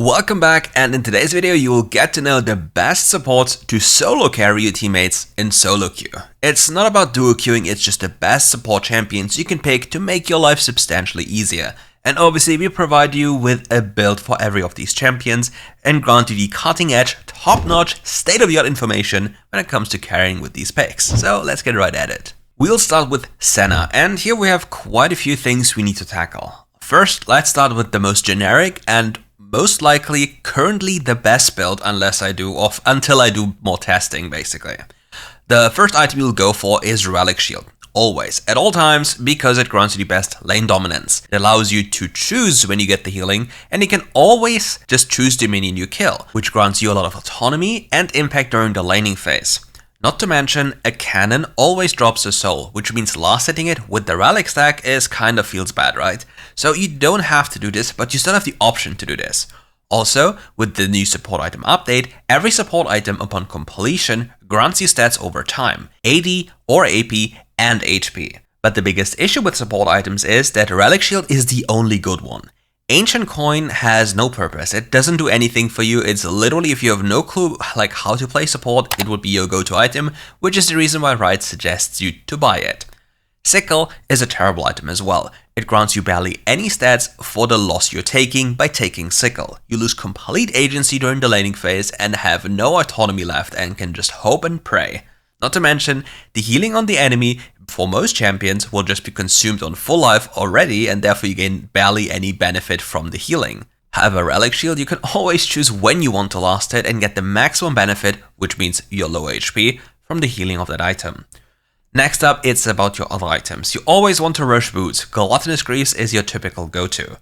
Welcome back, and in today's video you will get to know the best supports to solo carry your teammates in solo queue. It's not about duo queuing, it's just the best support champions you can pick to make your life substantially easier. And obviously we provide you with a build for every of these champions and grant you the cutting edge, top-notch, state-of-the-art information when it comes to carrying with these picks. So let's get right at it. We'll start with Senna, and here we have quite a few things we need to tackle. First, let's start with the most generic and most likely currently the best build until I do more testing, basically. The first item you'll go for is Relic Shield. Always, at all times, because it grants you the best lane dominance. It allows you to choose when you get the healing, and you can always just choose the minion you kill, which grants you a lot of autonomy and impact during the laning phase. Not to mention, a cannon always drops a soul, which means last hitting it with the relic stack kinda feels bad, right? So you don't have to do this, but you still have the option to do this. Also, with the new support item update, every support item upon completion grants you stats over time, AD or AP and HP. But the biggest issue with support items is that Relic Shield is the only good one. Ancient Coin has no purpose, it doesn't do anything for you, it's literally if you have no clue how to play support, it would be your go-to item, which is the reason why Riot suggests you to buy it. Sickle is a terrible item as well. It grants you barely any stats for the loss you're taking by taking Sickle. You lose complete agency during the laning phase and have no autonomy left and can just hope and pray. Not to mention, the healing on the enemy for most champions will just be consumed on full life already, and therefore you gain barely any benefit from the healing. However, Relic Shield, you can always choose when you want to last hit and get the maximum benefit, which means your low HP, from the healing of that item. Next up, it's about your other items. You always want to rush boots. Gluttonous Greaves is your typical go-to.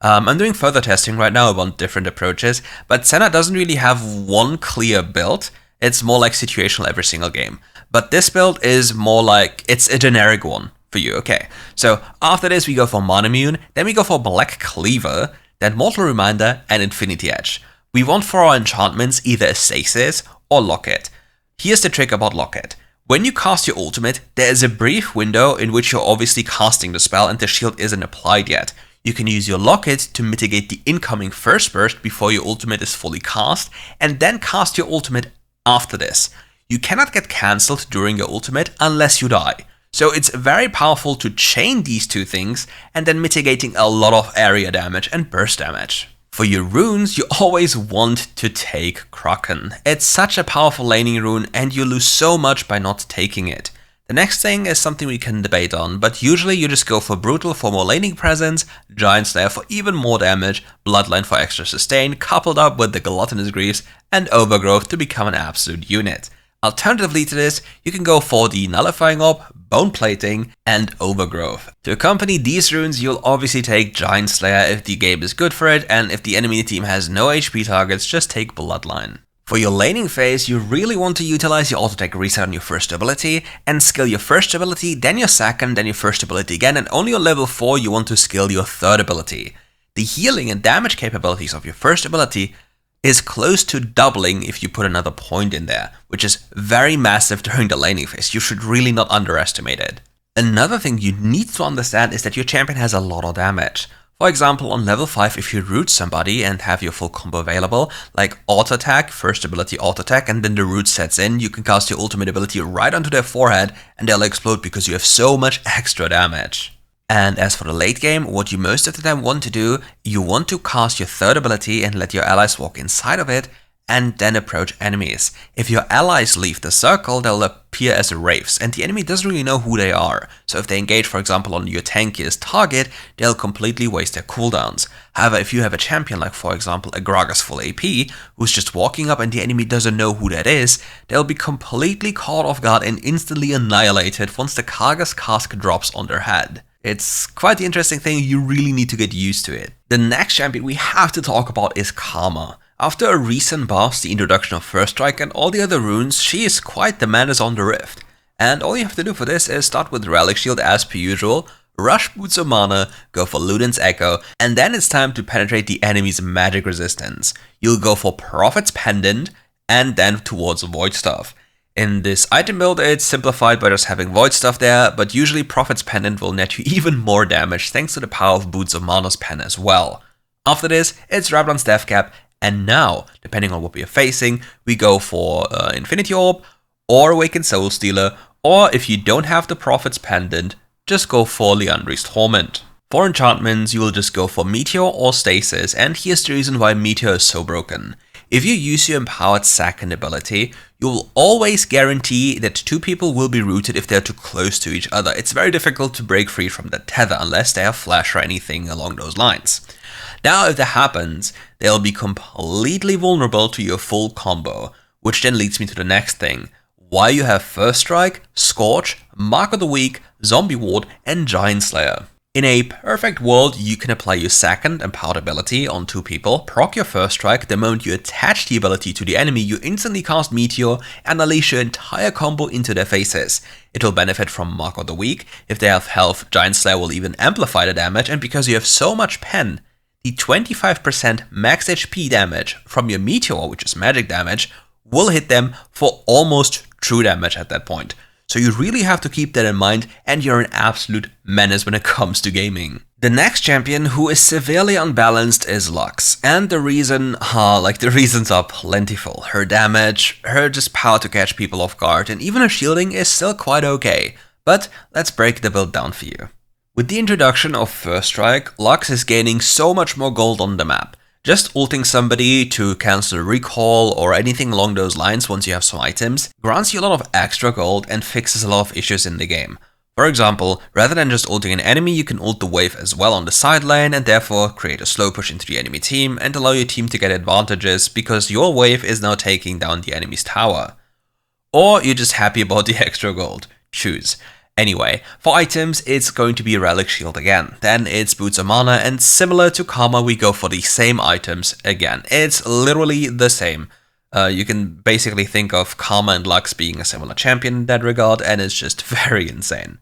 I'm doing further testing right now about different approaches, but Senna doesn't really have one clear build. It's more like situational every single game. But this build is more like, it's a generic one for you, okay. So after this we go for Monomune, then we go for Black Cleaver, then Mortal Reminder and Infinity Edge. We want for our enchantments either a Stasis or Locket. Here's the trick about Locket. When you cast your ultimate, there is a brief window in which you're obviously casting the spell and the shield isn't applied yet. You can use your Locket to mitigate the incoming first burst before your ultimate is fully cast, and then cast your ultimate after this. You cannot get cancelled during your ultimate unless you die. So it's very powerful to chain these two things and then mitigating a lot of area damage and burst damage. For your runes, you always want to take Kraken. It's such a powerful laning rune and you lose so much by not taking it. The next thing is something we can debate on, but usually you just go for Brutal for more laning presence, Giant Slayer for even more damage, Bloodline for extra sustain, coupled up with the Gluttonous Greaves and Overgrowth to become an absolute unit. Alternatively to this, you can go for the Nullifying Orb, Bone Plating, and Overgrowth. To accompany these runes, you'll obviously take Giant Slayer if the game is good for it, and if the enemy team has no HP targets, just take Bloodline. For your laning phase, you really want to utilize your auto-attack reset on your first ability, and skill your first ability, then your second, then your first ability again, and only on level 4 you want to skill your third ability. The healing and damage capabilities of your first ability is close to doubling if you put another point in there, which is very massive during the laning phase. You should really not underestimate it. Another thing you need to understand is that your champion has a lot of damage. For example, on level 5, if you root somebody and have your full combo available, like auto attack, first ability auto attack, and then the root sets in, you can cast your ultimate ability right onto their forehead and they'll explode because you have so much extra damage. And as for the late game, what you most of the time want to do, you want to cast your third ability and let your allies walk inside of it, and then approach enemies. If your allies leave the circle, they'll appear as wraiths, and the enemy doesn't really know who they are. So if they engage, for example, on your tankiest target, they'll completely waste their cooldowns. However, if you have a champion like, for example, a Gragas full AP, who's just walking up and the enemy doesn't know who that is, they'll be completely caught off guard and instantly annihilated once the Gragas cask drops on their head. It's quite the interesting thing, you really need to get used to it. The next champion we have to talk about is Karma. After a recent buff, the introduction of First Strike and all the other runes, she is quite the menace on the Rift. And all you have to do for this is start with Relic Shield as per usual, rush Boots of Mana, go for Luden's Echo, and then it's time to penetrate the enemy's magic resistance. You'll go for Prophet's Pendant, and then towards Void Stuff. In this item build, it's simplified by just having Void Stuff there, but usually Prophet's Pendant will net you even more damage thanks to the power of Boots of Mana's pen as well. After this, it's Rabadon's Death Cap, and now, depending on what we are facing, we go for Infinity Orb, or Awakened Soul Stealer, or if you don't have the Prophet's Pendant, just go for Liandry's Torment. For enchantments, you will just go for Meteor or Stasis, and here's the reason why Meteor is so broken. If you use your empowered second ability, you will always guarantee that two people will be rooted if they're too close to each other. It's very difficult to break free from that tether unless they have flash or anything along those lines. Now, if that happens, they'll be completely vulnerable to your full combo, which then leads me to the next thing. Why you have First Strike, Scorch, Mark of the Week, Zombie Ward, and Giant Slayer. In a perfect world, you can apply your second empowered ability on two people, proc your First Strike. The moment you attach the ability to the enemy, you instantly cast Meteor and unleash your entire combo into their faces. It will benefit from Mark of the Week. If they have health, Giant Slayer will even amplify the damage, and because you have so much pen, the 25% max HP damage from your Meteor, which is magic damage, will hit them for almost true damage at that point. So you really have to keep that in mind, and you're an absolute menace when it comes to gaming. The next champion who is severely unbalanced is Lux, and the reasons are plentiful. Her damage, her just power to catch people off guard, and even her shielding is still quite okay. But let's break the build down for you. With the introduction of First Strike, Lux is gaining so much more gold on the map. Just ulting somebody to cancel recall or anything along those lines once you have some items grants you a lot of extra gold and fixes a lot of issues in the game. For example, rather than just ulting an enemy, you can ult the wave as well on the side lane and therefore create a slow push into the enemy team and allow your team to get advantages because your wave is now taking down the enemy's tower. Or you're just happy about the extra gold. Choose. Anyway, for items, it's going to be Relic Shield again. Then it's Boots of Mana, and similar to Karma, we go for the same items again. It's literally the same. You can basically think of Karma and Lux being a similar champion in that regard, and it's just very insane.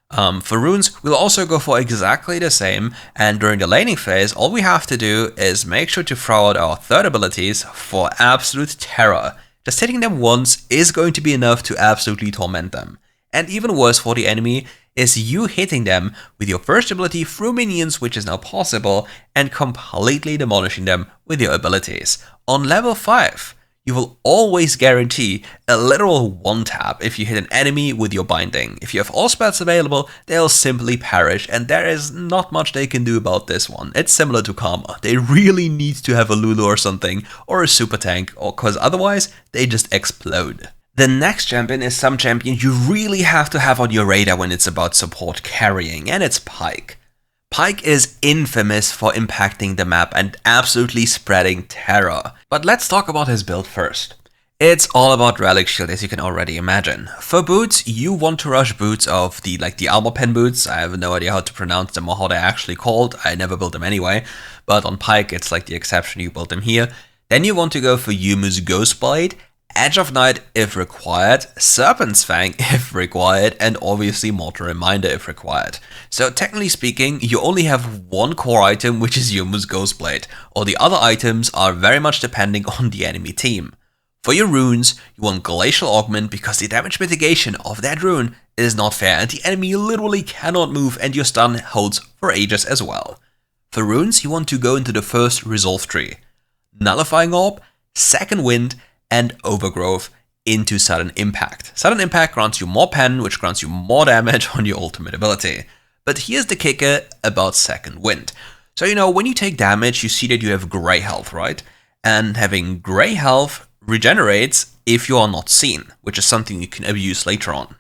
For runes, we'll also go for exactly the same, and during the laning phase, all we have to do is make sure to throw out our third abilities for absolute terror. Just hitting them once is going to be enough to absolutely torment them. And even worse for the enemy is you hitting them with your first ability through minions, which is now possible, and completely demolishing them with your abilities. On level 5, you will always guarantee a literal one-tap if you hit an enemy with your binding. If you have all spells available, they'll simply perish, and there is not much they can do about this one. It's similar to Karma. They really need to have a Lulu or something, or a super tank, because otherwise they just explode. The next champion is some champion you really have to have on your radar when it's about support carrying, and it's Pyke. Pyke is infamous for impacting the map and absolutely spreading terror. But let's talk about his build first. It's all about Relic Shield, as you can already imagine. For boots, you want to rush boots of the armor pen boots. I have no idea how to pronounce them or how they're actually called. I never built them anyway. But on Pyke, it's like the exception, you build them here. Then you want to go for Yumu's Ghostblade, Edge of Night if required, Serpent's Fang if required, and obviously Mortal Reminder if required. So technically speaking, you only have one core item, which is Yumu's Ghostblade. All the other items are very much depending on the enemy team. For your runes, you want Glacial Augment because the damage mitigation of that rune is not fair and the enemy literally cannot move and your stun holds for ages as well. For runes, you want to go into the first Resolve tree. Nullifying Orb, Second Wind, and Overgrowth into Sudden Impact. Sudden Impact grants you more pen, which grants you more damage on your ultimate ability. But here's the kicker about Second Wind. So when you take damage, you see that you have grey health, right? And having grey health regenerates if you are not seen, which is something you can abuse later on.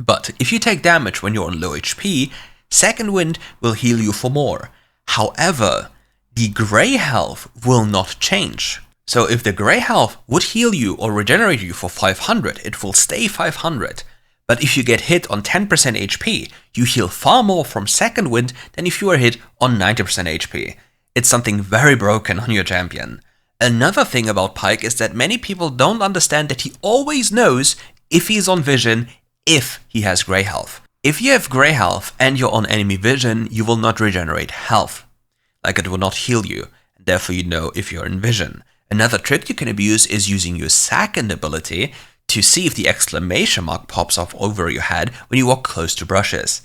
But if you take damage when you're on low HP, Second Wind will heal you for more. However, the grey health will not change. So if the grey health would heal you or regenerate you for 500, it will stay 500. But if you get hit on 10% HP, you heal far more from Second Wind than if you are hit on 90% HP. It's something very broken on your champion. Another thing about Pyke is that many people don't understand that he always knows if he's on vision, if he has grey health. If you have grey health and you're on enemy vision, you will not regenerate health. Like it will not heal you, and therefore you know if you're in vision. Another trick you can abuse is using your second ability to see if the exclamation mark pops off over your head when you walk close to brushes.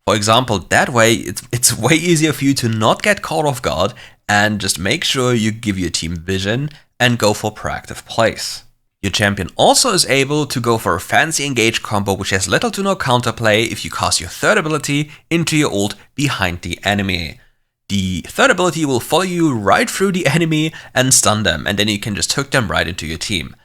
For example, that way it's way easier for you to not get caught off guard and just make sure you give your team vision and go for proactive plays. Your champion also is able to go for a fancy engage combo which has little to no counterplay if you cast your third ability into your ult behind the enemy. The third ability will follow you right through the enemy and stun them, and then you can just hook them right into your team.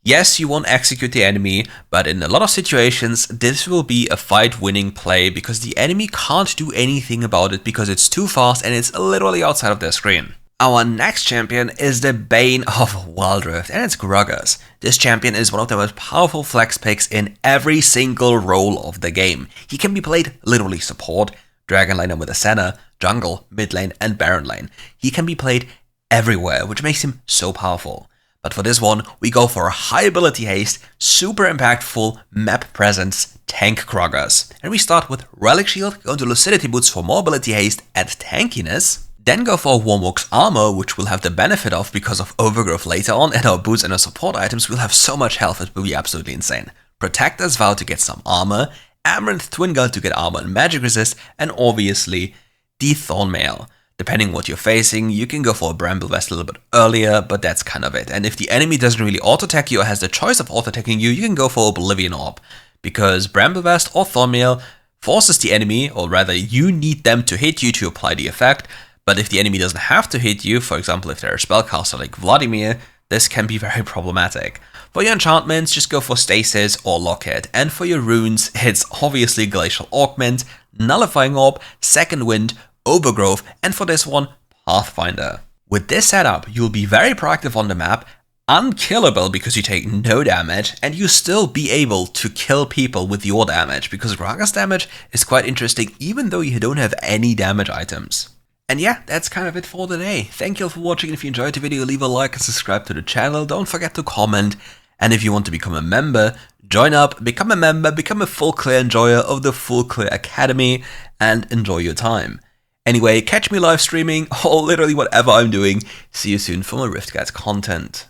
Yes, you won't execute the enemy, but in a lot of situations this will be a fight-winning play because the enemy can't do anything about it because it's too fast and it's literally outside of their screen. Our next champion is the bane of WildRift, and it's Gragas. This champion is one of the most powerful flex picks in every single role of the game. He can be played literally support, dragon laner with a Senna, jungle, mid lane and baron lane. He can be played everywhere, which makes him so powerful. But for this one, we go for a high ability haste, super impactful map presence, tank Gragas. And we start with Relic Shield, go into Lucidity Boots for more ability haste and tankiness. Then go for Warmog's Armor, which we'll have the benefit of because of Overgrowth later on, and our boots and our support items will have so much health it will be absolutely insane. Protector's Vow to get some armor, Amaranth Twin Guard to get armor and magic resist, and obviously the Thornmail. Depending on what you're facing, you can go for a Bramble Vest a little bit earlier, but that's kind of it. And if the enemy doesn't really auto-attack you or has the choice of auto-attacking you, you can go for Oblivion Orb, because Bramble Vest or Thornmail forces the enemy, or rather you need them to hit you to apply the effect. But if the enemy doesn't have to hit you, for example if they're a spellcaster like Vladimir, this can be very problematic. For your enchantments, just go for Stasis or Locket, and for your runes, it's obviously Glacial Augment, Nullifying Orb, Second Wind, Overgrowth, and for this one, Pathfinder. With this setup, you'll be very proactive on the map, unkillable because you take no damage, and you still be able to kill people with your damage, because Gragas damage is quite interesting even though you don't have any damage items. And yeah, that's kind of it for today. Thank you all for watching. If you enjoyed the video, leave a like and subscribe to the channel. Don't forget to comment. And if you want to become a member, join up, become a member, become a full clear enjoyer of the Full Clear Academy, and enjoy your time. Anyway, catch me live streaming or literally whatever I'm doing. See you soon for more RiftGuides content.